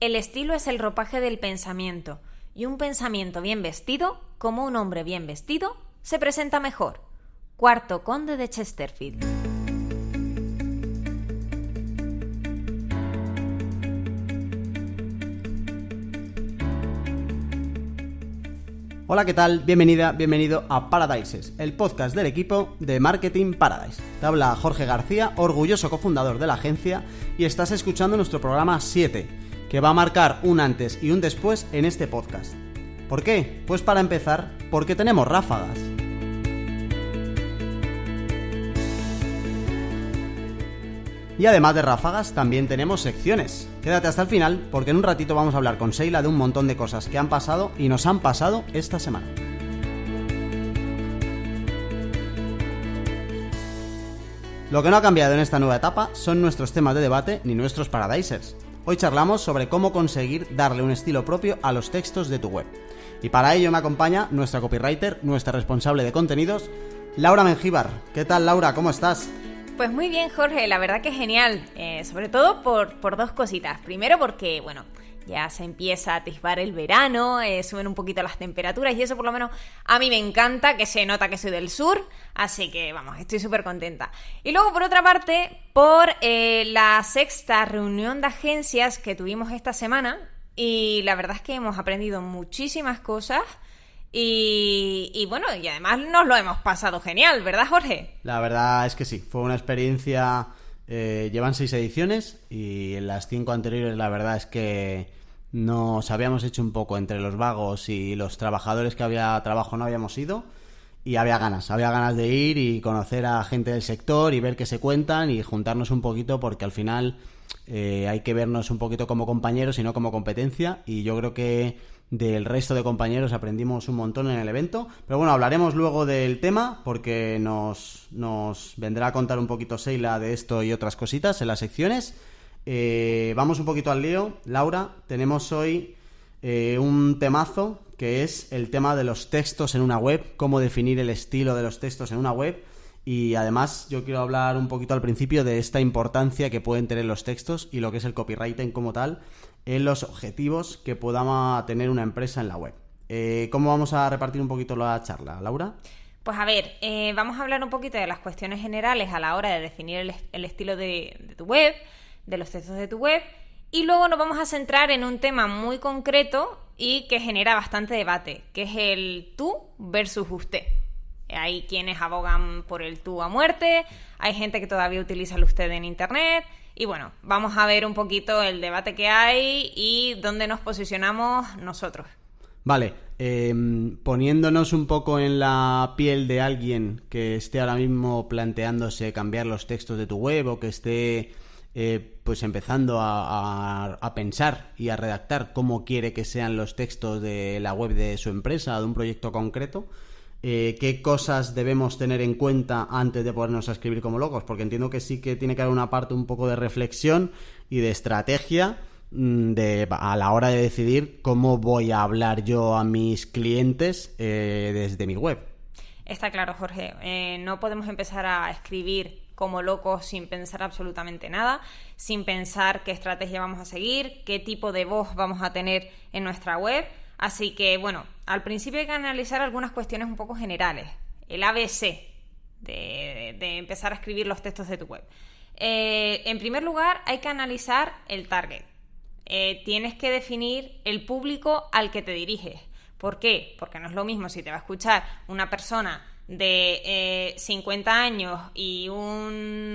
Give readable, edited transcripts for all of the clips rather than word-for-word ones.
El estilo es el ropaje del pensamiento, y un pensamiento bien vestido, como un hombre bien vestido, se presenta mejor. Cuarto conde de Chesterfield. Hola, ¿qué tal? Bienvenida, bienvenido a Paradises, el podcast del equipo de Marketing Paradise. Te habla Jorge García, orgulloso cofundador de la agencia, y estás escuchando nuestro programa 7, que va a marcar un antes y un después en este podcast. ¿Por qué? Pues para empezar, porque tenemos ráfagas. Y además de ráfagas, también tenemos secciones. Quédate hasta el final, porque en un ratito vamos a hablar con Sheila de un montón de cosas que han pasado y nos han pasado esta semana. Lo que no ha cambiado en esta nueva etapa son nuestros temas de debate ni nuestros paradisers. Hoy charlamos sobre cómo conseguir darle un estilo propio a los textos de tu web. Y para ello me acompaña nuestra copywriter, nuestra responsable de contenidos, Laura Mengíbar. ¿Qué tal, Laura? ¿Cómo estás? Pues muy bien, Jorge, la verdad que genial, sobre todo por dos cositas. Primero porque, bueno, ya se empieza a atisbar el verano, suben un poquito las temperaturas y eso por lo menos a mí me encanta, que se nota que soy del sur, así que vamos, estoy súper contenta. Y luego por otra parte, por la sexta reunión de agencias que tuvimos esta semana, y la verdad es que hemos aprendido muchísimas cosas. Y bueno, y además nos lo hemos pasado genial, ¿verdad, Jorge? La verdad es que sí, fue una experiencia, llevan 6 ediciones y en las 5 anteriores la verdad es que nos habíamos hecho un poco entre los vagos y los trabajadores que había trabajo no habíamos ido, y había ganas de ir y conocer a gente del sector y ver qué se cuentan y juntarnos un poquito, porque al final hay que vernos un poquito como compañeros y no como competencia, y yo creo que del resto de compañeros aprendimos un montón en el evento. Pero bueno, hablaremos luego del tema porque nos vendrá a contar un poquito Sheila de esto y otras cositas en las secciones. Vamos un poquito al lío. Laura, tenemos hoy un temazo que es el tema de los textos en una web, cómo definir el estilo de los textos en una web. Y además yo quiero hablar un poquito al principio de esta importancia que pueden tener los textos y lo que es el copywriting como tal en los objetivos que podamos tener una empresa en la web. ¿Cómo vamos a repartir un poquito la charla, Laura? Pues a ver, vamos a hablar un poquito de las cuestiones generales a la hora de definir el estilo de tu web, de los textos de tu web, y luego nos vamos a centrar en un tema muy concreto y que genera bastante debate, que es el tú versus usted. Hay quienes abogan por el tú a muerte, hay gente que todavía utiliza el usted en internet, y bueno, vamos a ver un poquito el debate que hay y dónde nos posicionamos nosotros. Vale, poniéndonos un poco en la piel de alguien que esté ahora mismo planteándose cambiar los textos de tu web, o que esté pues empezando a pensar y a redactar cómo quiere que sean los textos de la web de su empresa o de un proyecto concreto, qué cosas debemos tener en cuenta antes de ponernos a escribir como locos, porque entiendo que sí que tiene que haber una parte un poco de reflexión y de estrategia a la hora de decidir cómo voy a hablar yo a mis clientes desde mi web. Está claro, Jorge, no podemos empezar a escribir como locos sin pensar absolutamente nada, sin pensar qué estrategia vamos a seguir, qué tipo de voz vamos a tener en nuestra web. Así que, bueno, al principio hay que analizar algunas cuestiones un poco generales. El ABC de empezar a escribir los textos de tu web. En primer lugar, hay que analizar el target. Tienes que definir el público al que te diriges. ¿Por qué? Porque no es lo mismo si te va a escuchar una persona de 50 años y un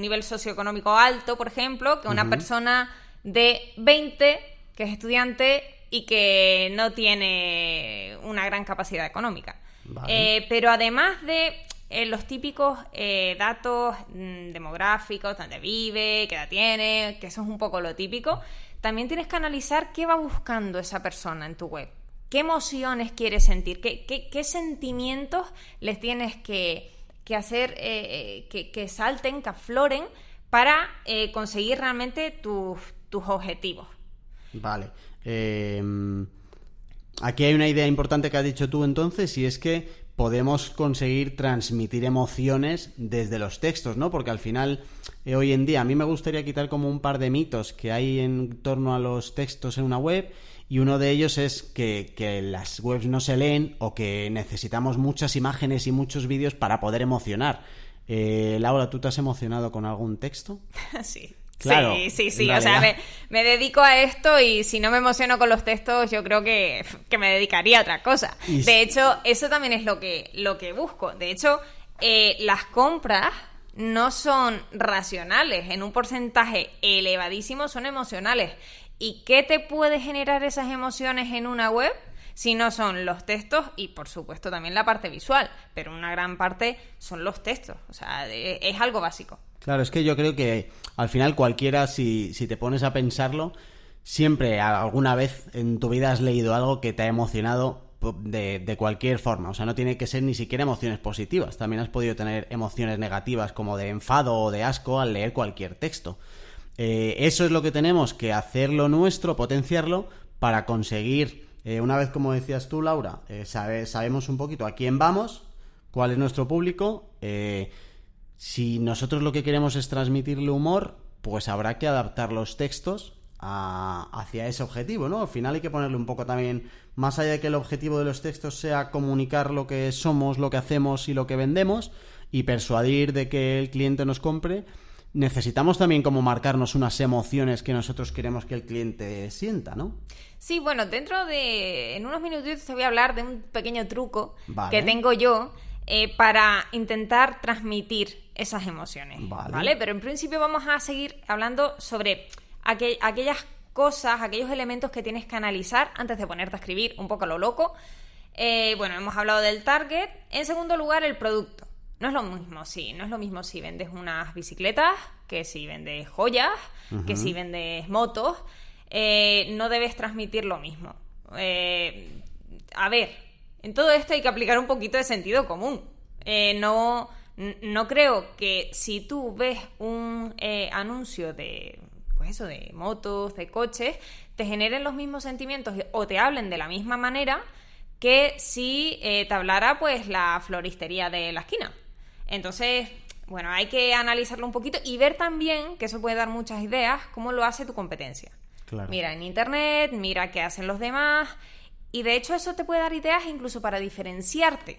nivel socioeconómico alto, por ejemplo, que una persona de 20 que es estudiante y que no tiene una gran capacidad económica. Vale. Pero además de los típicos datos demográficos, dónde vive, qué edad tiene, que eso es un poco lo típico, también tienes que analizar qué va buscando esa persona en tu web. ¿Qué emociones quiere sentir? ¿Qué sentimientos les tienes que hacer que salten, que afloren para conseguir realmente tus objetivos? Vale. Aquí hay una idea importante que has dicho tú entonces, y es que podemos conseguir transmitir emociones desde los textos, ¿no? Porque al final, hoy en día, a mí me gustaría quitar como un par de mitos que hay en torno a los textos en una web, y uno de ellos es que las webs no se leen o que necesitamos muchas imágenes y muchos vídeos para poder emocionar. Laura, ¿tú te has emocionado con algún texto? Sí. Claro, sí. O sea, me dedico a esto y si no me emociono con los textos, yo creo que me dedicaría a otra cosa. De hecho, eso también es lo que busco. De hecho, las compras no son racionales. En un porcentaje elevadísimo son emocionales. ¿Y qué te puede generar esas emociones en una web? Si no son los textos y, por supuesto, también la parte visual. Pero una gran parte son los textos. O sea, es algo básico. Claro, es que yo creo que al final cualquiera, si te pones a pensarlo, siempre alguna vez en tu vida has leído algo que te ha emocionado de cualquier forma. O sea, no tiene que ser ni siquiera emociones positivas. También has podido tener emociones negativas como de enfado o de asco al leer cualquier texto. Eso es lo que tenemos que hacerlo nuestro, potenciarlo, para conseguir, una vez, como decías tú, Laura, sabemos un poquito a quién vamos, cuál es nuestro público. Si nosotros lo que queremos es transmitirle humor, pues habrá que adaptar los textos hacia ese objetivo, ¿no? Al final hay que ponerle un poco también, más allá de que el objetivo de los textos sea comunicar lo que somos, lo que hacemos y lo que vendemos, y persuadir de que el cliente nos compre, necesitamos también como marcarnos unas emociones que nosotros queremos que el cliente sienta, ¿no? Sí, bueno, en unos minutitos te voy a hablar de un pequeño truco Vale. que tengo yo para intentar transmitir esas emociones, ¿vale? Pero en principio vamos a seguir hablando sobre aquellas cosas, aquellos elementos que tienes que analizar antes de ponerte a escribir un poco a lo loco. Bueno, hemos hablado del target. En segundo lugar, el producto. No es lo mismo si vendes unas bicicletas que si vendes joyas, que si vendes motos. No debes transmitir lo mismo. A ver, en todo esto hay que aplicar un poquito de sentido común. No creo que si tú ves un anuncio de motos, de coches, te generen los mismos sentimientos o te hablen de la misma manera que si te hablara pues la floristería de la esquina. Entonces, bueno, hay que analizarlo un poquito y ver también, que eso puede dar muchas ideas, cómo lo hace tu competencia. Claro. Mira en internet, mira qué hacen los demás, y de hecho eso te puede dar ideas incluso para diferenciarte,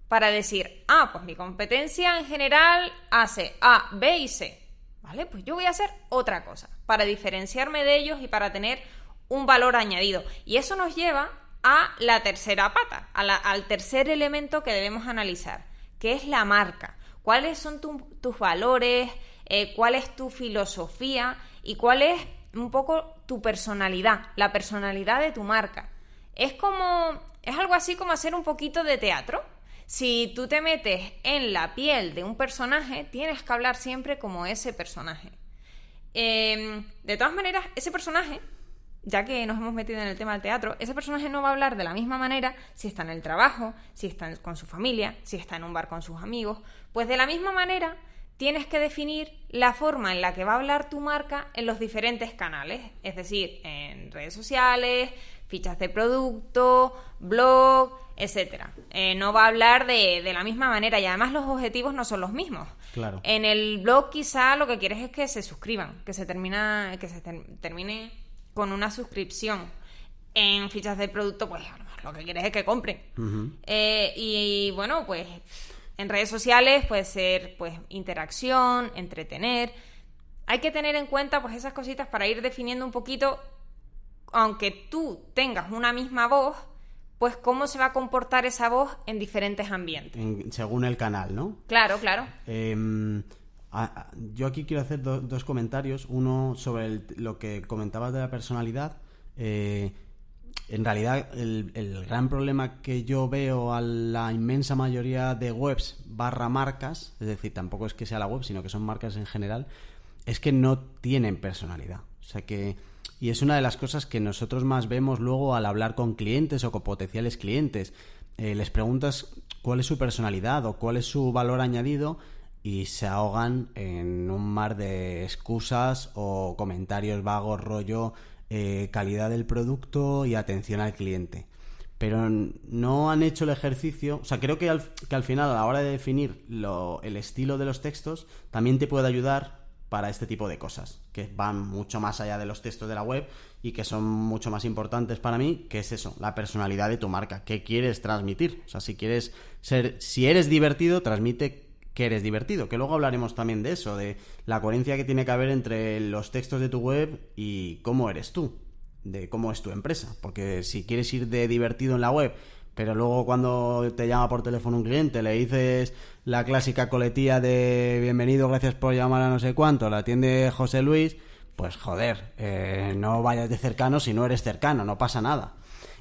para decir, pues mi competencia en general hace A, B y C, ¿vale? Pues yo voy a hacer otra cosa, para diferenciarme de ellos y para tener un valor añadido. Y eso nos lleva a la tercera pata, al tercer elemento que debemos analizar, que es la marca. ¿Cuáles son tus valores? ¿Cuál es tu filosofía? ¿Y cuál es un poco tu personalidad? La personalidad de tu marca. Es algo así como hacer un poquito de teatro. Si tú te metes en la piel de un personaje, tienes que hablar siempre como ese personaje. De todas maneras, ese personaje, ya que nos hemos metido en el tema del teatro, ese personaje no va a hablar de la misma manera si está en el trabajo, si está con su familia, si está en un bar con sus amigos. Pues de la misma manera tienes que definir la forma en la que va a hablar tu marca en los diferentes canales, es decir, en redes sociales, fichas de producto, blog, etcétera. No va a hablar de la misma manera y además los objetivos no son los mismos. Claro. En el blog quizá lo que quieres es que se suscriban, que se termine con una suscripción. En fichas de producto, pues lo que quieres es que compren. Uh-huh. Y bueno, pues en redes sociales puede ser pues interacción, entretener. Hay que tener en cuenta pues esas cositas para ir definiendo un poquito, aunque tú tengas una misma voz, pues cómo se va a comportar esa voz en diferentes ambientes. Según el canal, ¿no? Claro. Yo aquí quiero hacer dos comentarios. Uno sobre lo que comentabas de la personalidad. En realidad, el gran problema que yo veo a la inmensa mayoría de webs / marcas, es decir, tampoco es que sea la web, sino que son marcas en general, es que no tienen personalidad. O sea que... Y es una de las cosas que nosotros más vemos luego al hablar con clientes o con potenciales clientes. Les preguntas cuál es su personalidad o cuál es su valor añadido y se ahogan en un mar de excusas o comentarios vagos, rollo calidad del producto y atención al cliente. pero no han hecho el ejercicio. O sea, creo que al final, a la hora de definir el estilo de los textos, también te puede ayudar para este tipo de cosas, que van mucho más allá de los textos de la web y que son mucho más importantes para mí, que es eso, la personalidad de tu marca. ¿Qué quieres transmitir? O sea, si eres divertido, transmite que eres divertido, que luego hablaremos también de eso, de la coherencia que tiene que haber entre los textos de tu web y cómo eres tú, de cómo es tu empresa. Porque si quieres ir de divertido en la web, pero luego cuando te llama por teléfono un cliente le dices la clásica coletilla de bienvenido, gracias por llamar a no sé cuánto, la atiende José Luis, pues joder, no vayas de cercano si no eres cercano, no pasa nada.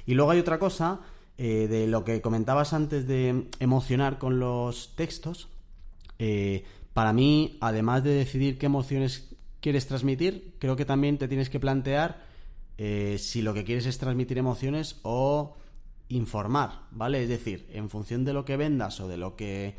Y luego hay otra cosa, de lo que comentabas antes de emocionar con los textos. Para mí, además de decidir qué emociones quieres transmitir, creo que también te tienes que plantear si lo que quieres es transmitir emociones o informar, ¿vale? Es decir, en función de lo que vendas o de lo que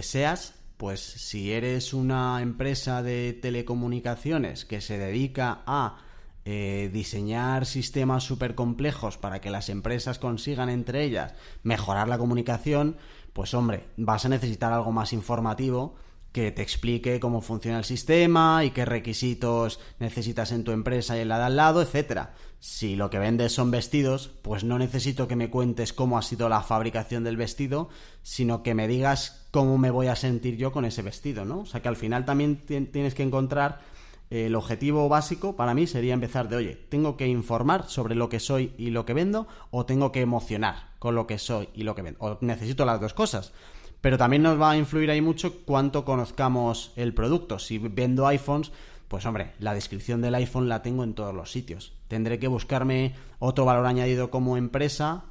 seas, pues si eres una empresa de telecomunicaciones que se dedica a diseñar sistemas súper complejos para que las empresas consigan entre ellas mejorar la comunicación, pues hombre, vas a necesitar algo más informativo que te explique cómo funciona el sistema y qué requisitos necesitas en tu empresa y en la de al lado, etcétera. Si lo que vendes son vestidos, pues no necesito que me cuentes cómo ha sido la fabricación del vestido, sino que me digas cómo me voy a sentir yo con ese vestido, ¿no? O sea que al final también tienes que encontrar el objetivo básico. Para mí sería empezar de, oye, ¿tengo que informar sobre lo que soy y lo que vendo o tengo que emocionar con lo que soy y lo que vendo? O necesito las dos cosas. Pero también nos va a influir ahí mucho cuánto conozcamos el producto. Si vendo iPhones, pues hombre, la descripción del iPhone la tengo en todos los sitios. Tendré que buscarme otro valor añadido como empresa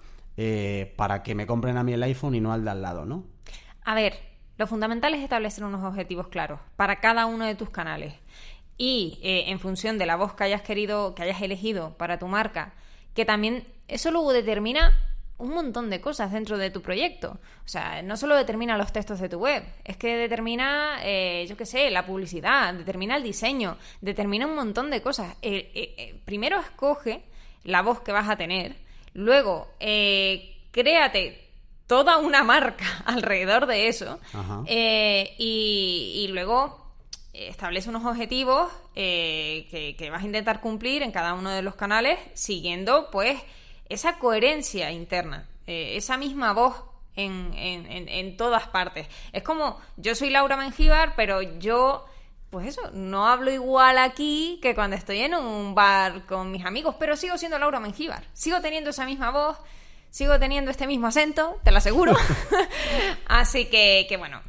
para que me compren a mí el iPhone y no al de al lado, ¿no? A ver, lo fundamental es establecer unos objetivos claros para cada uno de tus canales. Y en función de la voz que hayas elegido para tu marca, que también eso luego determina un montón de cosas dentro de tu proyecto. O sea, no solo determina los textos de tu web, es que determina, la publicidad, determina el diseño, determina un montón de cosas. Primero escoge la voz que vas a tener, luego créate toda una marca alrededor de eso, y luego establece unos objetivos que vas a intentar cumplir en cada uno de los canales siguiendo, pues, esa coherencia interna, esa misma voz en todas partes. Es como, yo soy Laura Mengíbar, pero yo, pues eso, no hablo igual aquí que cuando estoy en un bar con mis amigos, pero sigo siendo Laura Mengíbar, sigo teniendo esa misma voz, sigo teniendo este mismo acento, te lo aseguro. Así que bueno,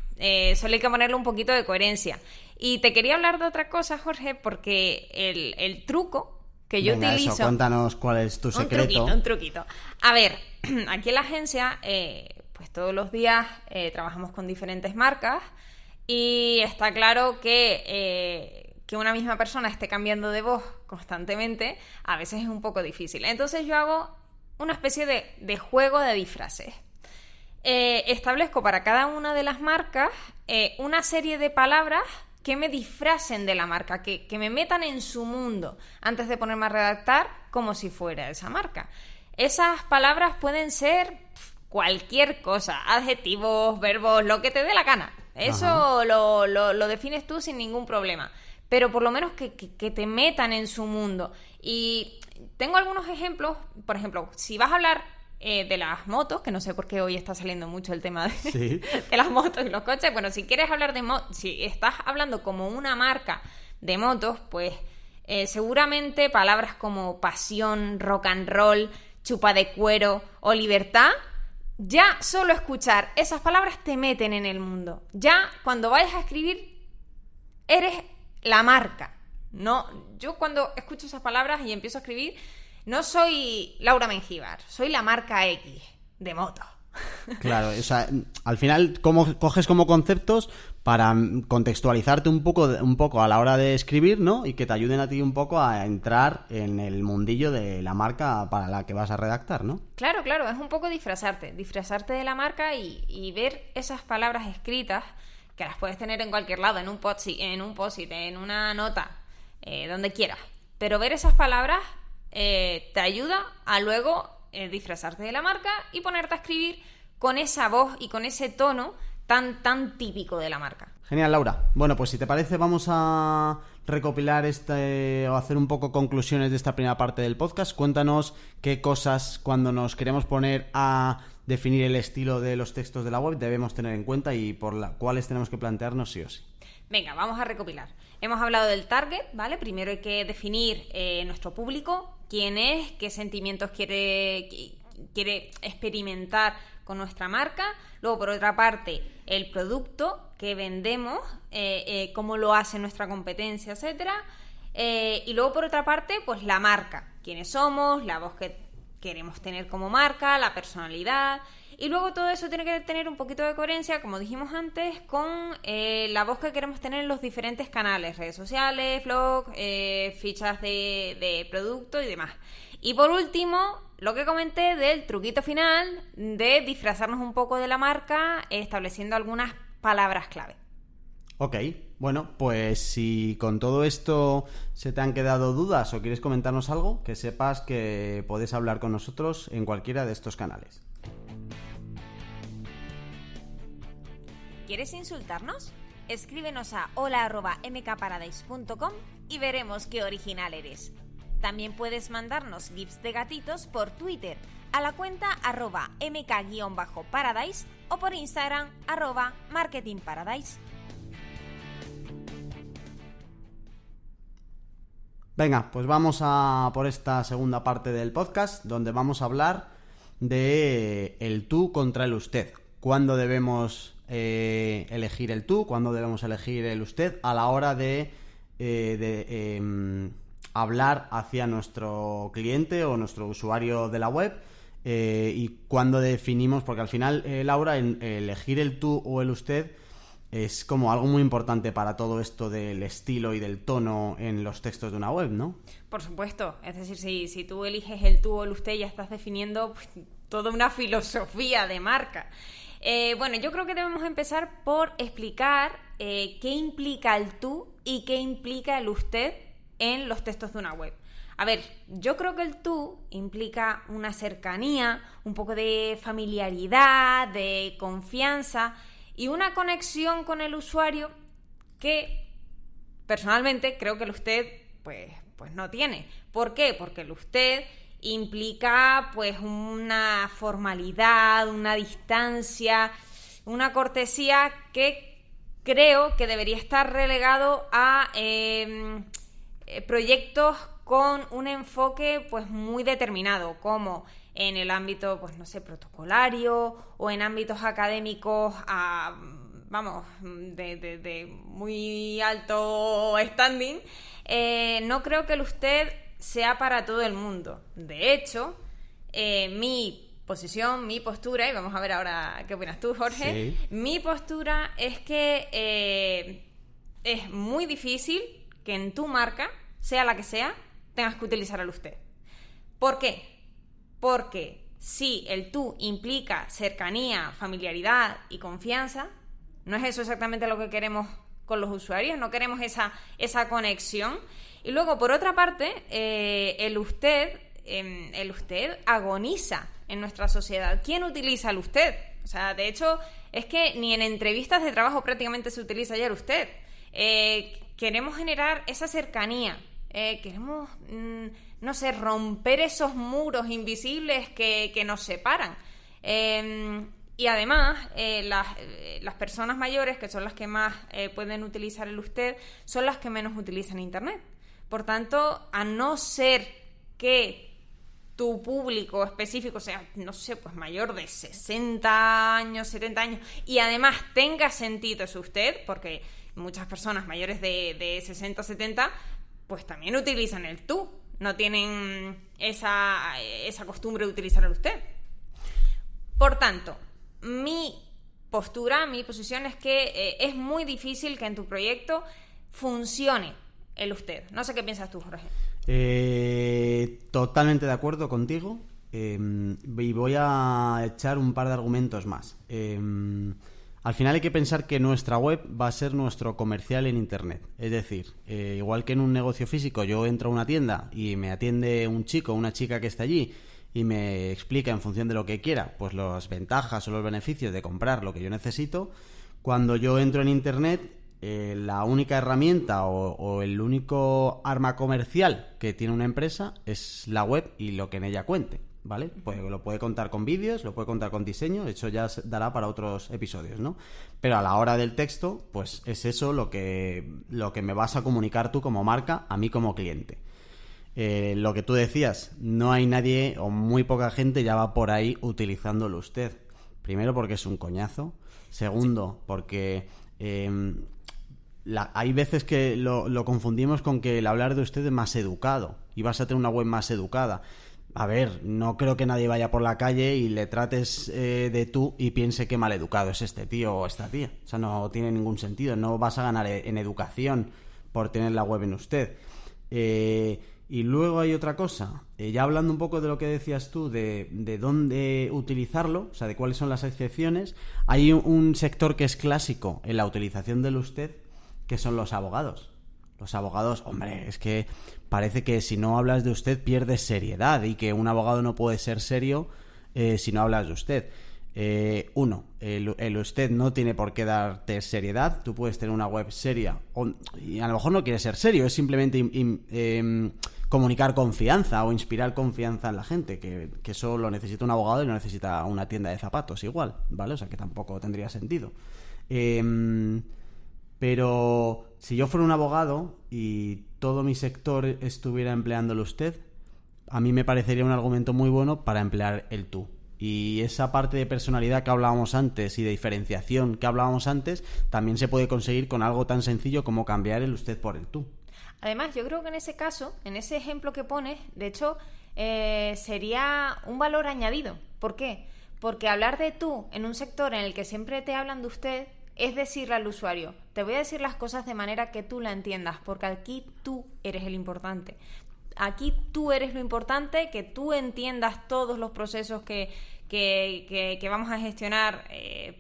solo hay que ponerle un poquito de coherencia. Y te quería hablar de otra cosa, Jorge, porque el truco que yo utilizo... Eso, cuéntanos cuál es tu secreto. Un truquito. A ver, aquí en la agencia, pues todos los días trabajamos con diferentes marcas y está claro que una misma persona esté cambiando de voz constantemente a veces es un poco difícil. Entonces yo hago una especie de juego de disfraces. Establezco para cada una de las marcas una serie de palabras que me disfracen de la marca, que me metan en su mundo antes de ponerme a redactar como si fuera esa marca. Esas palabras pueden ser cualquier cosa, adjetivos, verbos, lo que te dé la gana. Eso lo defines tú sin ningún problema. Pero por lo menos que te metan en su mundo. Y tengo algunos ejemplos. Por ejemplo, si vas a hablar de las motos, que no sé por qué hoy está saliendo mucho el tema de las motos y los coches. Bueno, si quieres hablar de motos, si estás hablando como una marca de motos, pues seguramente palabras como pasión, rock and roll, chupa de cuero o libertad, ya solo escuchar esas palabras te meten en el mundo. Ya cuando vayas a escribir, eres la marca. No, yo cuando escucho esas palabras y empiezo a escribir, no soy Laura Mengíbar, soy la marca X de moto. Claro, o sea, al final coges como conceptos para contextualizarte un poco a la hora de escribir, ¿no? Y que te ayuden a ti un poco a entrar en el mundillo de la marca para la que vas a redactar, ¿no? Claro, es un poco disfrazarte de la marca y ver esas palabras escritas que las puedes tener en cualquier lado, en un post-it, en una nota, donde quieras. Pero ver esas palabras te ayuda a luego disfrazarte de la marca y ponerte a escribir con esa voz y con ese tono tan típico de la marca. Genial, Laura. Bueno, pues si te parece vamos a recopilar o hacer un poco conclusiones de esta primera parte del podcast. Cuéntanos qué cosas, cuando nos queremos poner a definir el estilo de los textos de la web, debemos tener en cuenta y por las cuales tenemos que plantearnos sí o sí. Venga, vamos a recopilar. Hemos hablado del target, ¿vale? Primero hay que definir nuestro público, quién es, qué sentimientos quiere experimentar con nuestra marca. Luego, por otra parte, el producto que vendemos, cómo lo hace nuestra competencia, etcétera. Y luego, por otra parte, pues la marca, quiénes somos, la voz que queremos tener como marca, la personalidad. Y luego todo eso tiene que tener un poquito de coherencia, como dijimos antes, con la voz que queremos tener en los diferentes canales, redes sociales, blog, fichas de producto y demás. Y por último, lo que comenté del truquito final de disfrazarnos un poco de la marca, estableciendo algunas palabras clave. Ok, bueno, pues si con todo esto se te han quedado dudas o quieres comentarnos algo, que sepas que puedes hablar con nosotros en cualquiera de estos canales. ¿Quieres insultarnos? Escríbenos a hola@mkparadise.com y veremos qué original eres. También puedes mandarnos gifs de gatitos por Twitter a la cuenta @mk_paradise o por Instagram @marketingparadise. Venga, pues vamos a por esta segunda parte del podcast, donde vamos a hablar de el tú contra el usted. ¿Cuándo debemos elegir el tú? ¿Cuándo debemos elegir el usted a la hora de hablar hacia nuestro cliente o nuestro usuario de la web? Y cuándo definimos, porque al final, Laura, elegir el tú o el usted es como algo muy importante para todo esto del estilo y del tono en los textos de una web, ¿no? Por supuesto, es decir, si tú eliges el tú o el usted, ya estás definiendo pues, toda una filosofía de marca. Bueno, yo creo que debemos empezar por explicar qué implica el tú y qué implica el usted en los textos de una web. A ver, yo creo que el tú implica una cercanía, un poco de familiaridad, de confianza y una conexión con el usuario que personalmente creo que el usted pues no tiene. ¿Por qué? Porque el usted implica pues una formalidad, una distancia, una cortesía que creo que debería estar relegado a proyectos con un enfoque pues muy determinado, como en el ámbito pues no sé, protocolario o en ámbitos académicos de muy alto standing. No creo que el usted sea para todo el mundo. De hecho, mi posición, mi postura, y vamos a ver ahora qué opinas tú, Jorge. Sí. Mi postura es que es muy difícil que en tu marca, sea la que sea, tengas que utilizar el usted. ¿Por qué? Porque si el tú implica cercanía, familiaridad y confianza, ¿no es eso exactamente lo que queremos con los usuarios? ¿No queremos esa conexión? Y luego, por otra parte, el usted agoniza en nuestra sociedad. ¿Quién utiliza el usted? O sea, de hecho, es que ni en entrevistas de trabajo prácticamente se utiliza ya el usted. Queremos generar esa cercanía. Queremos, no sé, romper esos muros invisibles que nos separan. Y además, las personas mayores, que son las que más pueden utilizar el usted, son las que menos utilizan Internet. Por tanto, a no ser que tu público específico sea, no sé, pues mayor de 60 años, 70 años, y además tenga sentido ese usted, porque muchas personas mayores de 60, 70, pues también utilizan el tú, no tienen esa costumbre de utilizar el usted. Por tanto, mi postura, mi posición es que es muy difícil que en tu proyecto funcione el usted. No sé qué piensas tú, Jorge. Totalmente de acuerdo contigo, y voy a echar un par de argumentos más. Al final hay que pensar que nuestra web va a ser nuestro comercial en Internet. Es decir, igual que en un negocio físico yo entro a una tienda y me atiende un chico o una chica que está allí y me explica en función de lo que quiera, pues las ventajas o los beneficios de comprar lo que yo necesito, cuando yo entro en Internet, la única herramienta o el único arma comercial que tiene una empresa es la web y lo que en ella cuente, ¿vale? Pues lo puede contar con vídeos, lo puede contar con diseño, eso ya se dará para otros episodios, ¿no? Pero a la hora del texto, pues es eso lo que me vas a comunicar tú como marca, a mí como cliente. Lo que tú decías, no hay nadie o muy poca gente ya va por ahí utilizándolo usted. Primero porque es un coñazo. Segundo, porque hay veces que lo confundimos con que el hablar de usted es más educado y vas a tener una web más educada. A ver, no creo que nadie vaya por la calle y le trates de tú y piense que maleducado es este tío o esta tía. O sea, no tiene ningún sentido. No vas a ganar en educación por tener la web en usted. Y luego hay otra cosa. Ya hablando un poco de lo que decías tú, de dónde utilizarlo, o sea, de cuáles son las excepciones, hay un sector que es clásico en la utilización del usted, que son los abogados. Los abogados, hombre, es que parece que si no hablas de usted pierdes seriedad y que un abogado no puede ser serio si no hablas de usted. El usted no tiene por qué darte seriedad. Tú puedes tener una web seria y a lo mejor no quieres ser serio, es simplemente comunicar confianza o inspirar confianza en la gente, que eso lo necesita un abogado y no necesita una tienda de zapatos igual, ¿vale? O sea que tampoco tendría sentido. Pero si yo fuera un abogado y todo mi sector estuviera empleándolo usted, a mí me parecería un argumento muy bueno para emplear el tú. Y esa parte de personalidad que hablábamos antes y de diferenciación que hablábamos antes también se puede conseguir con algo tan sencillo como cambiar el usted por el tú. Además, yo creo que en ese caso, en ese ejemplo que pones, de hecho, sería un valor añadido. ¿Por qué? Porque hablar de tú en un sector en el que siempre te hablan de usted es decirle al usuario, te voy a decir las cosas de manera que tú la entiendas, porque aquí tú eres el importante. Aquí tú eres lo importante, que tú entiendas todos los procesos que vamos a gestionar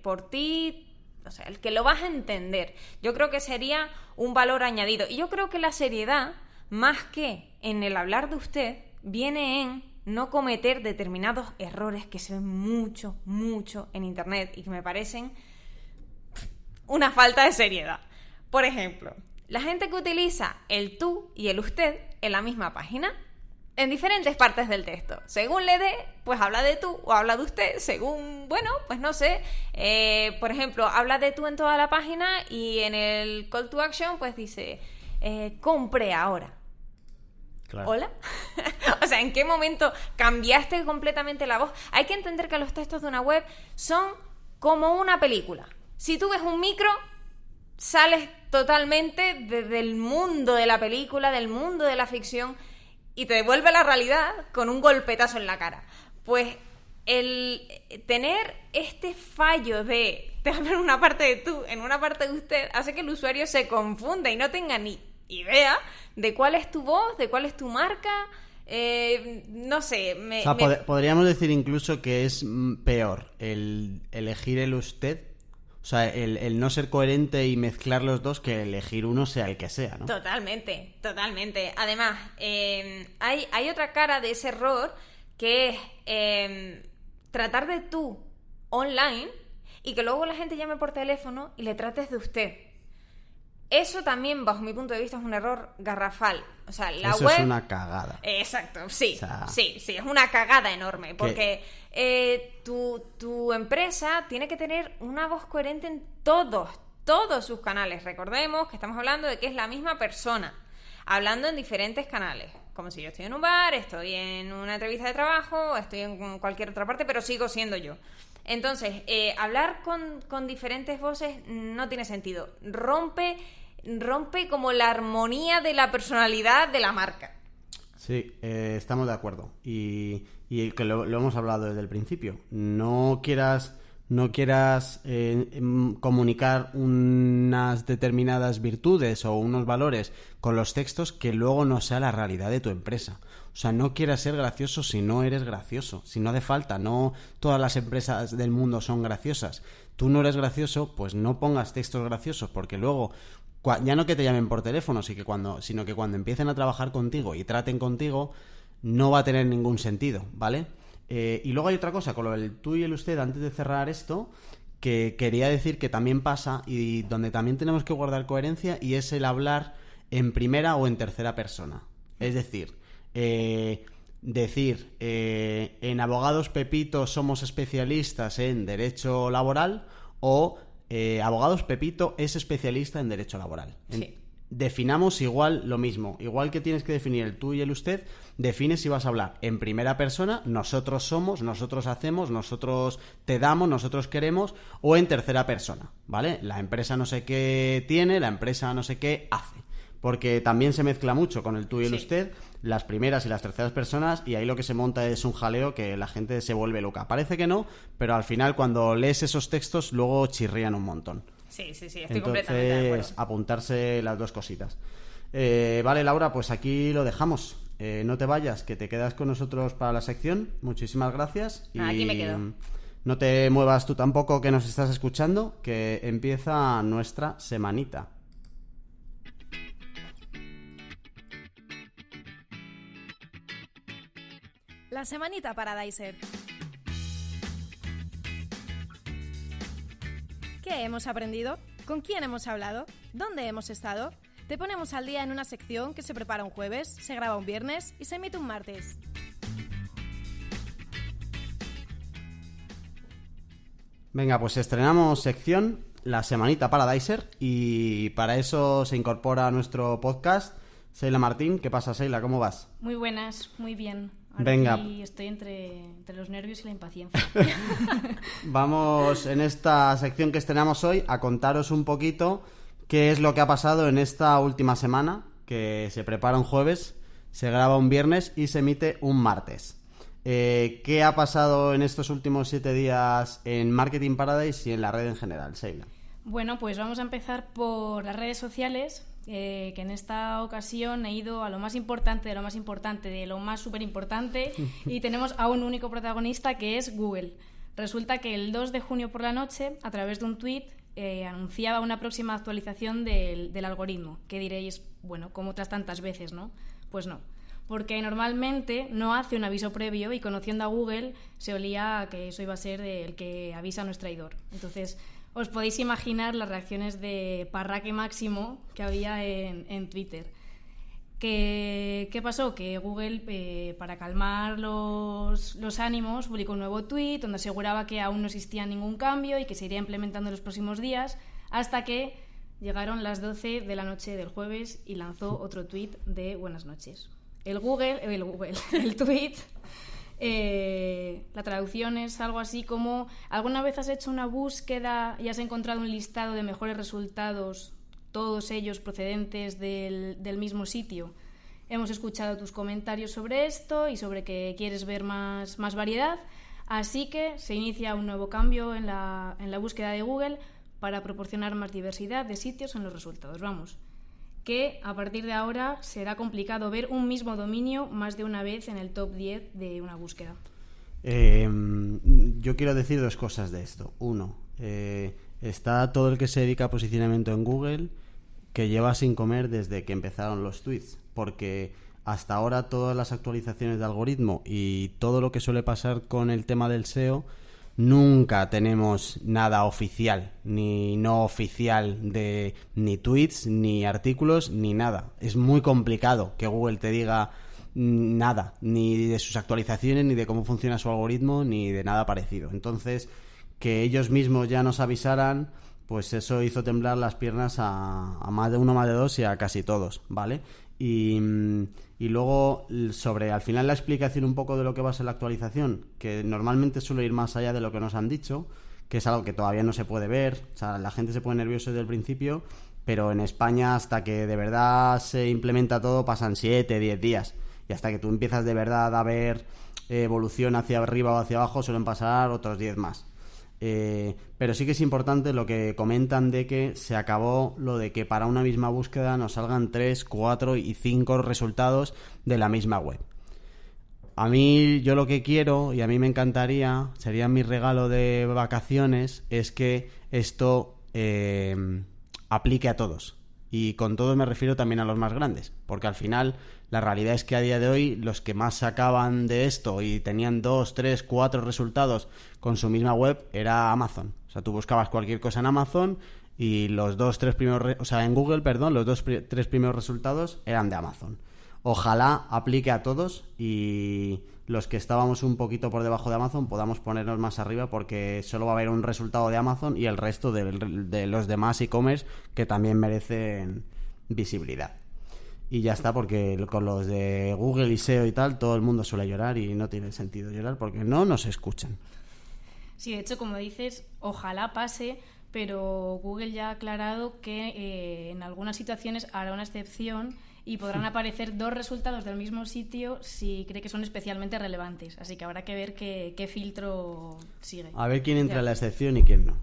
por ti, o sea, el que lo vas a entender. Yo creo que sería un valor añadido. Y yo creo que la seriedad, más que en el hablar de usted, viene en no cometer determinados errores que se ven mucho en Internet y que me parecen una falta de seriedad. Por ejemplo, la gente que utiliza el tú y el usted en la misma página, en diferentes partes del texto. Según le dé, pues habla de tú o habla de usted. Según, bueno, pues no sé. Por ejemplo, habla de tú en toda la página y en el call to action, pues dice, compre ahora. Claro. ¿Hola? O sea, ¿en qué momento cambiaste completamente la voz? Hay que entender que los textos de una web son como una película. Si tú ves un micro, sales totalmente del mundo de la película, del mundo de la ficción, y te devuelve a la realidad con un golpetazo en la cara. Pues el tener este fallo de te hablan en una parte de tú, en una parte de usted, hace que el usuario se confunda y no tenga ni idea de cuál es tu voz, de cuál es tu marca. No sé. Podríamos decir incluso que es peor el elegir el usted. O sea, el no ser coherente y mezclar los dos, que elegir uno sea el que sea, ¿no? Totalmente. Además, hay otra cara de ese error que es tratar de tú online y que luego la gente llame por teléfono y le trates de usted. Eso también, bajo mi punto de vista, es un error garrafal. O sea, la Eso web... es una cagada. Exacto, sí. O sea, sí, es una cagada enorme. Porque tu empresa tiene que tener una voz coherente en todos sus canales. Recordemos que estamos hablando de que es la misma persona, hablando en diferentes canales. Como si yo estoy en un bar, estoy en una entrevista de trabajo, estoy en cualquier otra parte, pero sigo siendo yo. Entonces, hablar con diferentes voces no tiene sentido. Rompe como la armonía de la personalidad de la marca. Sí, estamos de acuerdo. Y que lo hemos hablado desde el principio. No quieras comunicar unas determinadas virtudes o unos valores con los textos que luego no sea la realidad de tu empresa. O sea, no quieras ser gracioso si no eres gracioso. Si no hace falta, no todas las empresas del mundo son graciosas. Tú no eres gracioso, pues no pongas textos graciosos, porque luego, ya no que te llamen por teléfono, sino que cuando empiecen a trabajar contigo y traten contigo, no va a tener ningún sentido, ¿vale? Y luego hay otra cosa, con lo del tú y el usted, antes de cerrar esto, que quería decir que también pasa y donde también tenemos que guardar coherencia, y es el hablar en primera o en tercera persona. Es decir, en Abogados Pepito somos especialistas en derecho laboral, o Abogados Pepito es especialista en derecho laboral. Sí. Definamos igual lo mismo. Igual que tienes que definir el tú y el usted, define si vas a hablar en primera persona, nosotros somos, nosotros hacemos, nosotros te damos, nosotros queremos, o en tercera persona, ¿vale? La empresa no sé qué tiene, la empresa no sé qué hace. Porque también se mezcla mucho con el tú y el usted, las primeras y las terceras personas, y ahí lo que se monta es un jaleo que la gente se vuelve loca. Parece que no, pero al final cuando lees esos textos luego chirrían un montón. Sí, estoy completamente de acuerdo. Entonces, apuntarse las dos cositas. Vale, Laura, pues aquí lo dejamos. No te vayas, que te quedas con nosotros para la sección. Muchísimas gracias. Y aquí me quedo. No te muevas tú tampoco, que nos estás escuchando, que empieza nuestra semanita. La semanita Paradiser. ¿Qué hemos aprendido? ¿Con quién hemos hablado? ¿Dónde hemos estado? Te ponemos al día en una sección que se prepara un jueves, se graba un viernes y se emite un martes. Venga, pues estrenamos sección, la semanita Paradiser, y para eso se incorpora a nuestro podcast Seila Martín. ¿Qué pasa, Seila? ¿Cómo vas? Muy buenas, muy bien. Ahora Venga. aquí estoy entre los nervios y la impaciencia. Vamos en esta sección que estrenamos hoy a contaros un poquito qué es lo que ha pasado en esta última semana, que se prepara un jueves, se graba un viernes y se emite un martes. ¿Qué ha pasado en estos últimos 7 días en Marketing Paradise y en la red en general, Seila? Bueno, pues vamos a empezar por las redes sociales, que en esta ocasión he ido a lo más importante de lo más importante, de lo más súper importante, y tenemos a un único protagonista, que es Google. Resulta que el 2 de junio por la noche, a través de un tuit, anunciaba una próxima actualización del algoritmo, que diréis, bueno, como otras tantas veces, ¿no? Pues no, porque normalmente no hace un aviso previo, y conociendo a Google se olía que eso iba a ser el que avisa no es traidor. Entonces, os podéis imaginar las reacciones de parraque máximo que había en Twitter. ¿Qué pasó? Que Google, para calmar los ánimos, publicó un nuevo tuit donde aseguraba que aún no existía ningún cambio y que se iría implementando en los próximos días, hasta que llegaron las 12 de la noche del jueves y lanzó otro tuit de buenas noches. El tuit, la traducción es algo así como: ¿alguna vez has hecho una búsqueda y has encontrado un listado de mejores resultados, todos ellos procedentes del mismo sitio? Hemos escuchado tus comentarios sobre esto y sobre que quieres ver más variedad, así que se inicia un nuevo cambio en la búsqueda de Google para proporcionar más diversidad de sitios en los resultados. Vamos, que a partir de ahora será complicado ver un mismo dominio más de una vez en el top 10 de una búsqueda. Yo quiero decir dos cosas de esto. Uno, está todo el que se dedica a posicionamiento en Google, que lleva sin comer desde que empezaron los tweets, porque hasta ahora todas las actualizaciones de algoritmo y todo lo que suele pasar con el tema del SEO, nunca tenemos nada oficial ni no oficial de ni tweets, ni artículos, ni nada. Es muy complicado que Google te diga nada, ni de sus actualizaciones, ni de cómo funciona su algoritmo, ni de nada parecido. Entonces, que ellos mismos ya nos avisaran, pues eso hizo temblar las piernas a más de uno, más de dos y a casi todos, ¿vale? Y luego, sobre al final la explicación un poco de lo que va a ser la actualización, que normalmente suele ir más allá de lo que nos han dicho, que es algo que todavía no se puede ver. O sea, la gente se pone nerviosa desde el principio, pero en España, hasta que de verdad se implementa todo, pasan 7, 10 días, y hasta que tú empiezas de verdad a ver evolución hacia arriba o hacia abajo suelen pasar otros 10 más. Pero sí que es importante lo que comentan de que se acabó lo de que para una misma búsqueda nos salgan 3, 4 y 5 resultados de la misma web. A mí, yo lo que quiero, y a mí me encantaría, sería mi regalo de vacaciones, es que esto aplique a todos. Y con todos me refiero también a los más grandes, porque al final La realidad es que a día de hoy los que más sacaban de esto y tenían 2, 3, 4 resultados con su misma web era Amazon. O sea, tú buscabas cualquier cosa en Amazon y los 2, 3 primeros... O sea, en Google, perdón, los 2, 3 primeros resultados eran de Amazon. Ojalá aplique a todos y los que estábamos un poquito por debajo de Amazon podamos ponernos más arriba, porque solo va a haber un resultado de Amazon y el resto de los demás e-commerce que también merecen visibilidad. Y ya está, porque con los de Google y SEO y tal, todo el mundo suele llorar y no tiene sentido llorar porque no nos escuchan. Sí, de hecho, como dices, ojalá pase, pero Google ya ha aclarado que en algunas situaciones hará una excepción y podrán aparecer 2 resultados del mismo sitio si cree que son especialmente relevantes. Así que habrá que ver qué filtro sigue. A ver quién entra en la excepción y quién no.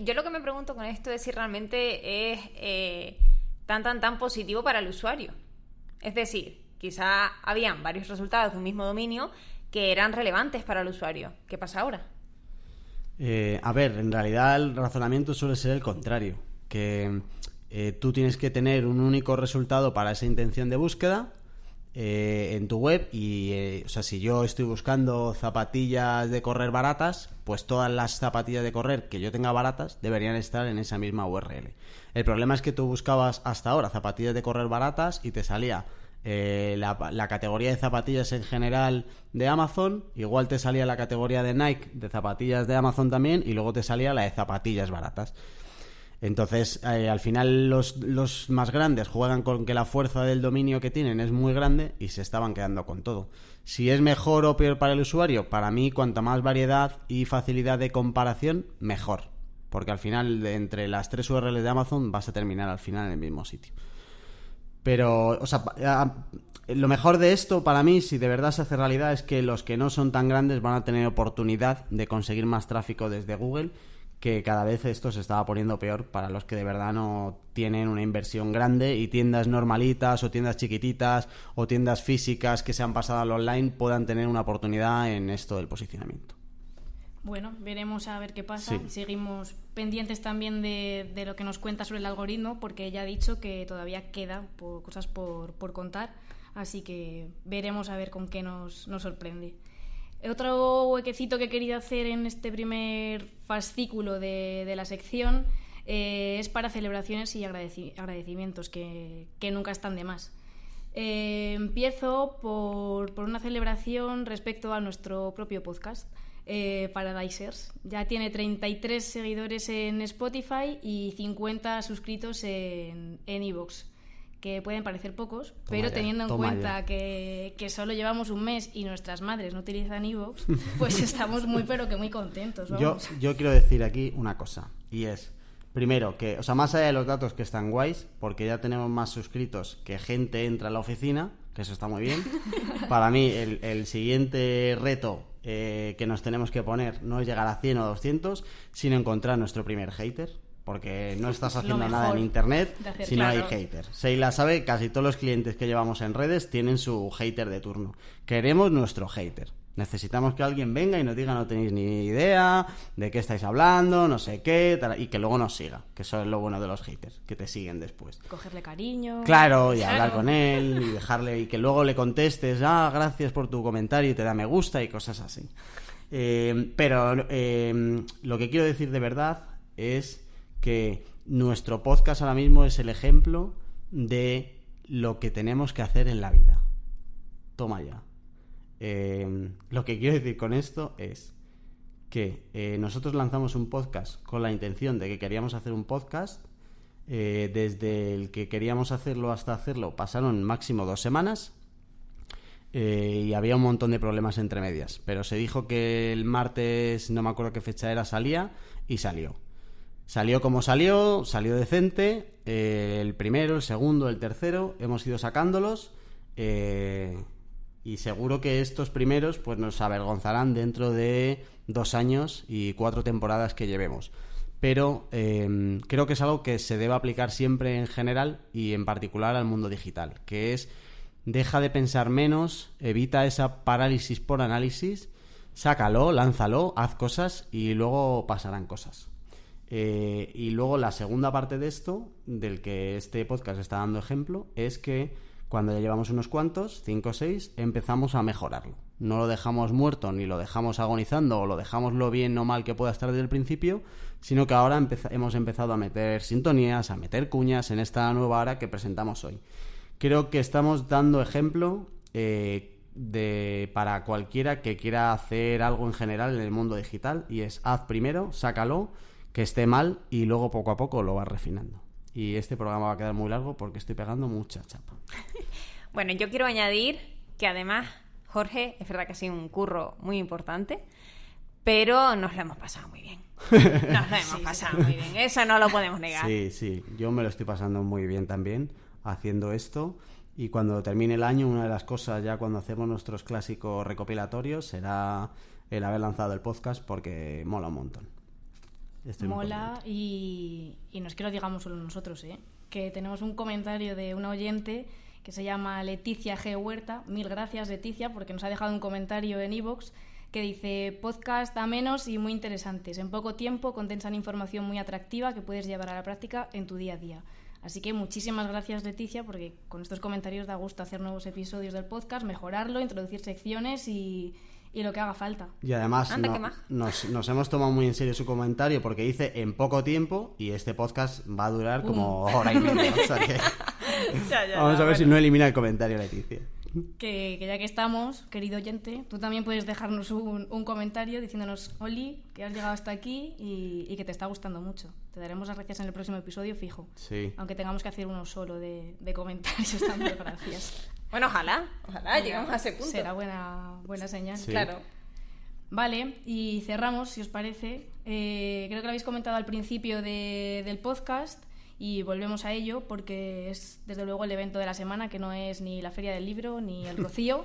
Yo lo que me pregunto con esto es si realmente es tan positivo para el usuario. Es decir, quizá habían varios resultados de un mismo dominio que eran relevantes para el usuario. ¿Qué pasa ahora? A ver, en realidad el razonamiento suele ser el contrario, que tú tienes que tener un único resultado para esa intención de búsqueda en tu web y, o sea, si yo estoy buscando zapatillas de correr baratas, pues todas las zapatillas de correr que yo tenga baratas deberían estar en esa misma URL. El problema es que tú buscabas hasta ahora zapatillas de correr baratas y te salía la categoría de zapatillas en general de Amazon, igual te salía la categoría de Nike de zapatillas de Amazon también, y luego te salía la de zapatillas baratas. Entonces, al final los más grandes juegan con que la fuerza del dominio que tienen es muy grande y se estaban quedando con todo. Si es mejor o peor para el usuario, para mí cuanta más variedad y facilidad de comparación, mejor. Porque al final, entre las 3 URLs de Amazon vas a terminar al final en el mismo sitio. Pero, o sea, lo mejor de esto para mí, si de verdad se hace realidad, es que los que no son tan grandes van a tener oportunidad de conseguir más tráfico desde Google, que cada vez esto se estaba poniendo peor para los que de verdad no tienen una inversión grande, y tiendas normalitas o tiendas chiquititas o tiendas físicas que se han pasado al online puedan tener una oportunidad en esto del posicionamiento. Bueno, veremos a ver qué pasa. Sí. Seguimos pendientes también de lo que nos cuenta sobre el algoritmo, porque ella ha dicho que todavía queda cosas por contar, así que veremos a ver con qué nos sorprende. Otro huequecito que he querido hacer en este primer fascículo de la sección es para celebraciones y agradecimientos que nunca están de más. Empiezo por una celebración respecto a nuestro propio podcast, Paradisers. Ya tiene 33 seguidores en Spotify y 50 suscritos en iVoox, que pueden parecer pocos, pero teniendo en cuenta que solo llevamos un mes y nuestras madres no utilizan iVoox, pues estamos muy contentos. Vamos. Yo quiero decir aquí una cosa, y es, primero, que, o sea, más allá de los datos que están guays, porque ya tenemos más suscritos que gente entra a la oficina, que eso está muy bien. Para mí, el siguiente reto que nos tenemos que poner no es llegar a 100 o 200, sino encontrar nuestro primer hater, porque no estás haciendo nada en internet si no hay hater. Seila sabe, casi todos los clientes que llevamos en redes tienen su hater de turno. Queremos nuestro hater. Necesitamos que alguien venga y nos diga: no tenéis ni idea de qué estáis hablando, no sé qué, y que luego nos siga, que eso es lo bueno de los haters, que te siguen después. Cogerle cariño. Claro, y hablar con él y dejarle, y que luego le contestes: gracias por tu comentario, y te da me gusta y cosas así. Pero lo que quiero decir de verdad es que nuestro podcast ahora mismo es el ejemplo de lo que tenemos que hacer en la vida. Toma ya. Lo que quiero decir con esto es que nosotros lanzamos un podcast con la intención de que queríamos hacer un podcast. Desde el que queríamos hacerlo hasta hacerlo pasaron máximo 2 semanas, y había un montón de problemas entre medias, pero se dijo que el martes, no me acuerdo qué fecha era, salía, y salió. Salió como salió decente. El primero, el segundo, el tercero, hemos ido sacándolos, y seguro que estos primeros pues nos avergonzarán dentro de 2 años y 4 temporadas que llevemos. Pero creo que es algo que se debe aplicar siempre en general y en particular al mundo digital, que es: deja de pensar menos, evita esa parálisis por análisis, sácalo, lánzalo, haz cosas y luego pasarán cosas. Y luego la segunda parte de esto, del que este podcast está dando ejemplo, es que Cuando ya llevamos unos cuantos, 5 o 6, empezamos a mejorarlo. No lo dejamos muerto, ni lo dejamos agonizando, o lo dejamos lo bien o mal que pueda estar desde el principio, sino que ahora hemos empezado a meter sintonías, a meter cuñas en esta nueva hora que presentamos hoy. Creo que estamos dando ejemplo para cualquiera que quiera hacer algo en general en el mundo digital, y es: haz primero, sácalo, que esté mal, y luego poco a poco lo vas refinando. Y este programa va a quedar muy largo porque estoy pegando mucha chapa. Bueno, yo quiero añadir que además, Jorge, es verdad que ha sido un curro muy importante, pero nos lo hemos pasado muy bien. Nos lo hemos pasado muy bien, eso no lo podemos negar. Sí, yo me lo estoy pasando muy bien también haciendo esto, y cuando termine el año, una de las cosas, ya cuando hacemos nuestros clásicos recopilatorios, será el haber lanzado el podcast, porque mola un montón. Mola, y no es que lo digamos solo nosotros, que tenemos un comentario de una oyente que se llama Leticia G. Huerta. Mil gracias, Leticia, porque nos ha dejado un comentario en iVoox que dice: podcast amenos y muy interesantes. En poco tiempo condensan información muy atractiva que puedes llevar a la práctica en tu día a día. Así que muchísimas gracias, Leticia, porque con estos comentarios da gusto hacer nuevos episodios del podcast, mejorarlo, introducir secciones y lo que haga falta. Y además nos hemos tomado muy en serio su comentario, porque dice en poco tiempo, y este podcast va a durar como hora y media. O sea que vamos a ver si no elimina el comentario, Leticia. Que ya que estamos, querido oyente, tú también puedes dejarnos un comentario diciéndonos: Oli, que has llegado hasta aquí y que te está gustando mucho. Te daremos las gracias en el próximo episodio, fijo. Sí. Aunque tengamos que hacer uno solo de comentarios, dando gracias. Bueno, ojalá lleguemos a ese punto. Será buena señal. Sí. Claro. Vale, y cerramos, si os parece. Creo que lo habéis comentado al principio del podcast, y volvemos a ello porque es desde luego el evento de la semana, que no es ni la Feria del Libro ni el Rocío.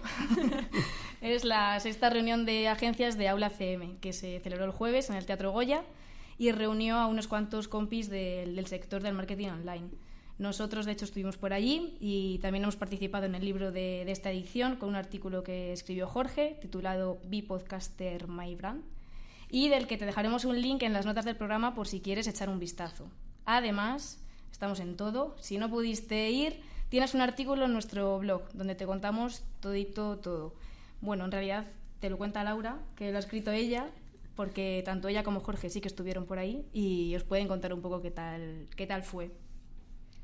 Es la 6ª reunión de agencias de Aula CM, que se celebró el jueves en el Teatro Goya y reunió a unos cuantos compis del sector del marketing online. Nosotros, de hecho, estuvimos por allí y también hemos participado en el libro de esta edición con un artículo que escribió Jorge titulado Be Podcaster My Brand, y del que te dejaremos un link en las notas del programa por si quieres echar un vistazo. Además, estamos en todo. Si no pudiste ir, tienes un artículo en nuestro blog donde te contamos todo. Bueno, en realidad te lo cuenta Laura, que lo ha escrito ella, porque tanto ella como Jorge sí que estuvieron por ahí y os pueden contar un poco qué tal fue.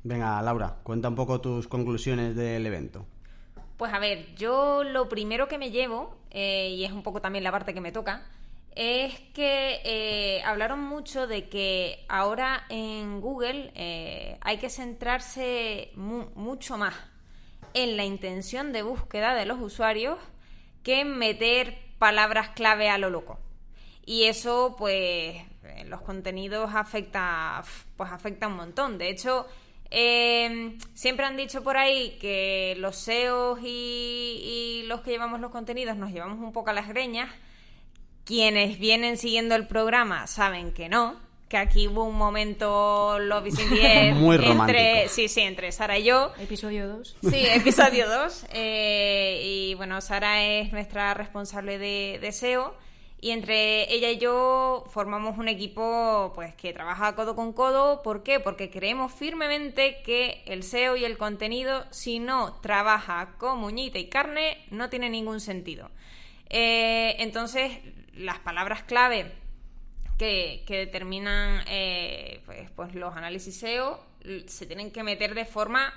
Venga, Laura, cuenta un poco tus conclusiones del evento. Pues a ver, yo lo primero que me llevo, y es un poco también la parte que me toca, es que hablaron mucho de que ahora en Google hay que centrarse mucho más en la intención de búsqueda de los usuarios que en meter palabras clave a lo loco. Y eso, pues, en los contenidos afecta un montón. De hecho, siempre han dicho por ahí que los SEOs y los que llevamos los contenidos nos llevamos un poco a las greñas. Quienes vienen siguiendo el programa saben que no, que aquí hubo un momento Love is in the Air muy romántico. Entre Sara y yo. Episodio 2. Sí, episodio 2. Y bueno, Sara es nuestra responsable de SEO. Y entre ella y yo formamos un equipo, pues, que trabaja codo con codo. ¿Por qué? Porque creemos firmemente que el SEO y el contenido, si no trabaja con uñita y carne, no tiene ningún sentido. Entonces, las palabras clave que determinan pues los análisis SEO se tienen que meter de forma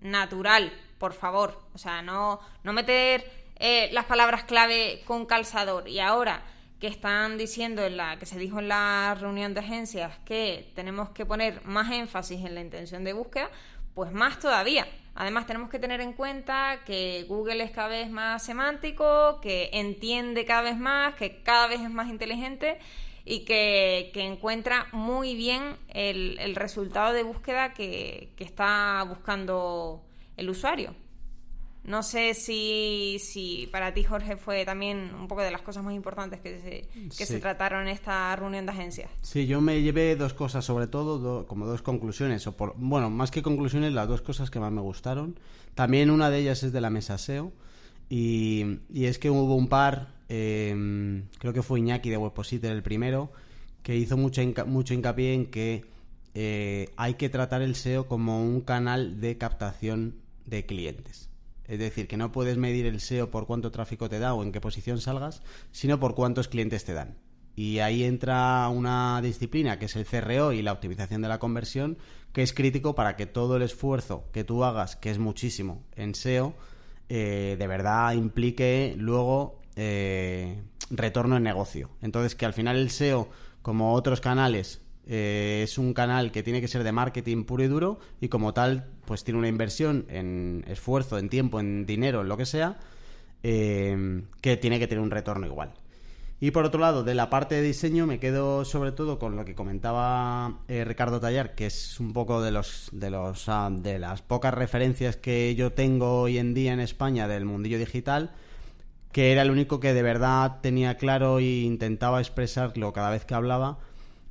natural, por favor. O sea, no meter las palabras clave con calzador. Y ahora que están diciendo, que se dijo en la reunión de agencias, que tenemos que poner más énfasis en la intención de búsqueda, pues más todavía. Además, tenemos que tener en cuenta que Google es cada vez más semántico, que entiende cada vez más, que cada vez es más inteligente y que encuentra muy bien el resultado de búsqueda que está buscando el usuario. No sé si para ti, Jorge, fue también un poco de las cosas más importantes que se trataron en esta reunión de agencias. Sí, yo me llevé dos cosas, sobre todo como dos conclusiones, más que conclusiones, las dos cosas que más me gustaron. También una de ellas es de la mesa SEO, y es que hubo un par, creo que fue Iñaki de Webpositor el primero, que hizo mucho hincapié en que hay que tratar el SEO como un canal de captación de clientes. Es decir, que no puedes medir el SEO por cuánto tráfico te da o en qué posición salgas, sino por cuántos clientes te dan. Y ahí entra una disciplina que es el CRO y la optimización de la conversión, que es crítico para que todo el esfuerzo que tú hagas, que es muchísimo en SEO, de verdad implique luego retorno en negocio. Entonces, que al final el SEO, como otros canales, es un canal que tiene que ser de marketing puro y duro, y como tal pues tiene una inversión en esfuerzo, en tiempo, en dinero, en lo que sea, que tiene que tener un retorno igual. Y por otro lado, de la parte de diseño me quedo sobre todo con lo que comentaba Ricardo Tallar, que es un poco de las pocas referencias que yo tengo hoy en día en España del mundillo digital, que era el único que de verdad tenía claro e intentaba expresarlo cada vez que hablaba,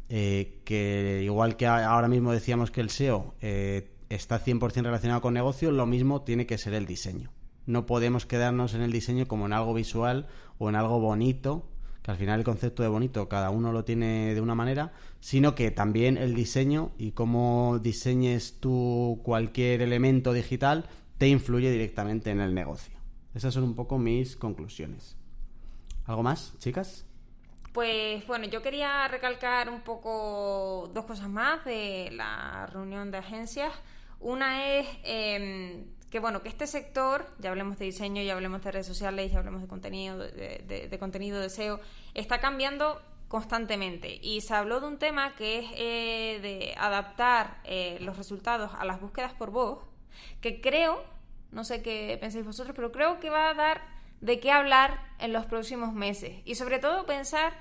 que igual que ahora mismo decíamos que el SEO está 100% relacionado con negocio, lo mismo tiene que ser el diseño. No podemos quedarnos en el diseño como en algo visual o en algo bonito, que al final el concepto de bonito cada uno lo tiene de una manera, sino que también el diseño y cómo diseñes tú cualquier elemento digital te influye directamente en el negocio. Esas son un poco mis conclusiones. ¿Algo más, chicas? Pues bueno, yo quería recalcar un poco dos cosas más de la reunión de agencias. Una es que bueno, que este sector, ya hablemos de diseño, ya hablemos de redes sociales, ya hablemos de contenido, de contenido de SEO, está cambiando constantemente. Y se habló de un tema que es de adaptar los resultados a las búsquedas por voz, que creo, no sé qué pensáis vosotros, pero creo que va a dar de qué hablar en los próximos meses. Y sobre todo pensar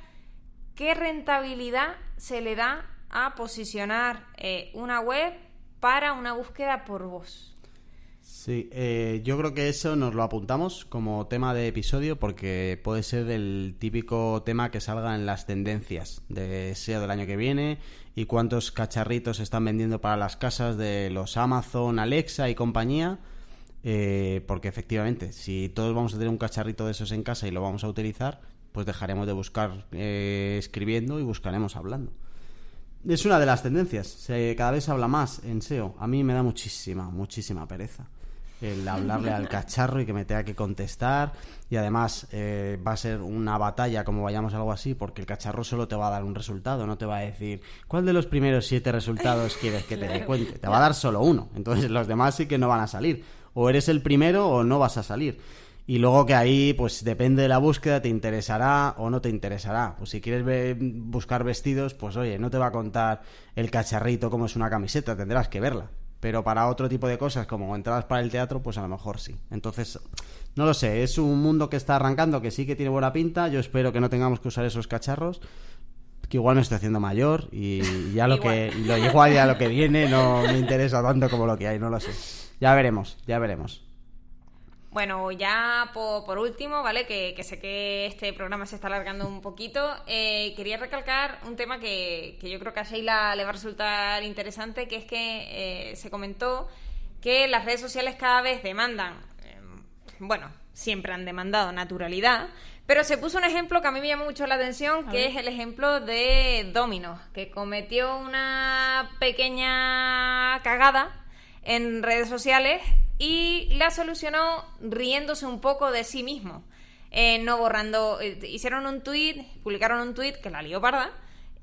qué rentabilidad se le da a posicionar una web para una búsqueda por voz. Sí, yo creo que eso nos lo apuntamos como tema de episodio, porque puede ser el típico tema que salga en las tendencias de SEO del año que viene, y cuántos cacharritos se están vendiendo para las casas de los Amazon, Alexa y compañía, porque efectivamente, si todos vamos a tener un cacharrito de esos en casa y lo vamos a utilizar, pues dejaremos de buscar escribiendo y buscaremos hablando. Es una de las tendencias. Cada vez se habla más en SEO. A mí me da muchísima pereza el hablarle al cacharro y que me tenga que contestar. Y además va a ser una batalla como vayamos a algo así, porque el cacharro solo te va a dar un resultado. No te va a decir ¿cuál de los primeros 7 resultados quieres que te cuente? Te va a dar solo uno. Entonces los demás sí que no van a salir. O eres el primero o no vas a salir. Y luego que ahí, pues depende de la búsqueda, te interesará o no te interesará. Pues si quieres buscar vestidos, pues oye, no te va a contar el cacharrito cómo es una camiseta, tendrás que verla. Pero para otro tipo de cosas, como entradas para el teatro, pues a lo mejor sí. Entonces, no lo sé, es un mundo que está arrancando, que sí que tiene buena pinta. Yo espero que no tengamos que usar esos cacharros, que igual me estoy haciendo mayor y ya lo que viene no me interesa tanto como lo que hay, no lo sé. Ya veremos. Bueno, ya por último, ¿vale? Que sé que este programa se está alargando un poquito. Quería recalcar un tema que yo creo que a Sheila le va a resultar interesante, que es que se comentó que las redes sociales cada vez demandan, siempre han demandado naturalidad, pero se puso un ejemplo que a mí me llamó mucho la atención, que es el ejemplo de Domino's, que cometió una pequeña cagada en redes sociales y la solucionó riéndose un poco de sí mismo, no borrando. Hicieron un tuit, publicaron un tuit que la lió parda,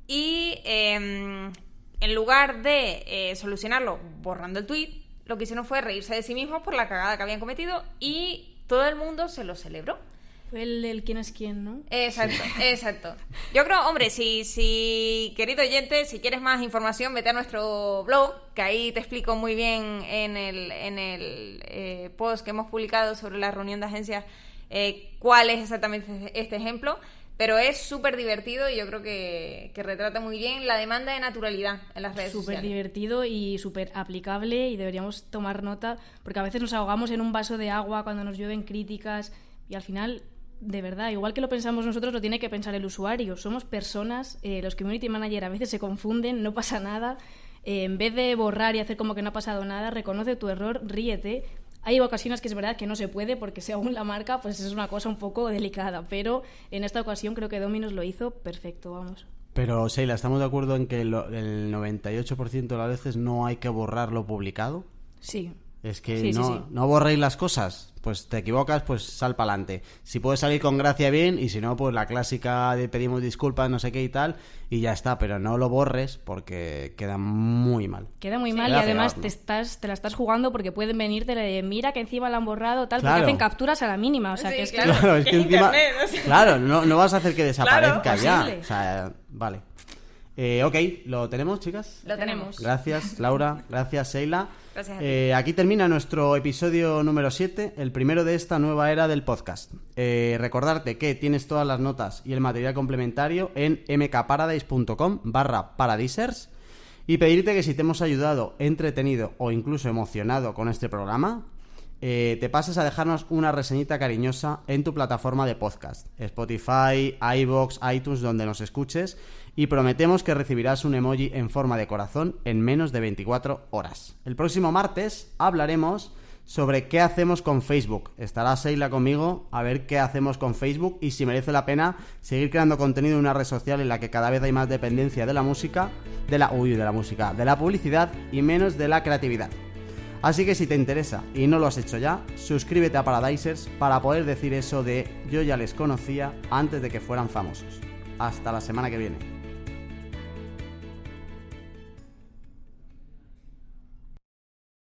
y en lugar de solucionarlo borrando el tuit, lo que hicieron fue reírse de sí mismos por la cagada que habían cometido, y todo el mundo se lo celebró. Fue el quién es quién, ¿no? Exacto. Yo creo, hombre, si querido oyente, si quieres más información, vete a nuestro blog, que ahí te explico muy bien en el post que hemos publicado sobre la reunión de agencias cuál es exactamente este ejemplo, pero es súper divertido y yo creo que retrata muy bien la demanda de naturalidad en las redes sociales. Súper divertido y súper aplicable, y deberíamos tomar nota, porque a veces nos ahogamos en un vaso de agua cuando nos llueven críticas, y al final, de verdad, igual que lo pensamos nosotros, lo tiene que pensar el usuario. Somos personas, los community manager a veces se confunden, no pasa nada. En vez de borrar y hacer como que no ha pasado nada, reconoce tu error, ríete. Hay ocasiones que es verdad que no se puede, porque según la marca pues es una cosa un poco delicada, pero en esta ocasión creo que Domino's lo hizo perfecto, vamos. Pero Sheila, ¿estamos de acuerdo en que el 98% de las veces no hay que borrar lo publicado? Sí. Es que Sí, no, sí, sí. no borréis las cosas. Pues te equivocas, pues sal para adelante. Si puedes salir con gracia, bien, y si no, pues la clásica de pedimos disculpas, no sé qué y tal, y ya está. Pero no lo borres porque queda muy mal. Queda muy mal y queda además peor, ¿no? te la estás jugando porque pueden venirte de mira que encima la han borrado, tal, Claro. porque hacen capturas a la mínima. O sea, Sí, que es claro. Claro, es que encima... Internet, o sea. Claro, no vas a hacer que desaparezca Claro, ya. posible. O sea, vale. Ok, ¿lo tenemos, chicas? Lo tenemos. Gracias, Laura. Gracias, Sheila. Gracias a ti. Aquí termina nuestro episodio número 7, el primero de esta nueva era del podcast. Recordarte que tienes todas las notas y el material complementario en mkparadise.com/paradisers y pedirte que si te hemos ayudado, entretenido o incluso emocionado con este programa, te pases a dejarnos una reseñita cariñosa en tu plataforma de podcast, Spotify, iVoox, iTunes, donde nos escuches, y prometemos que recibirás un emoji en forma de corazón en menos de 24 horas. El próximo martes hablaremos sobre qué hacemos con Facebook. Estará Sheila conmigo a ver qué hacemos con Facebook y si merece la pena seguir creando contenido en una red social en la que cada vez hay más dependencia de la música, de la publicidad y menos de la creatividad. Así que si te interesa y no lo has hecho ya, suscríbete a Paradisers para poder decir eso de yo ya les conocía antes de que fueran famosos. Hasta la semana que viene.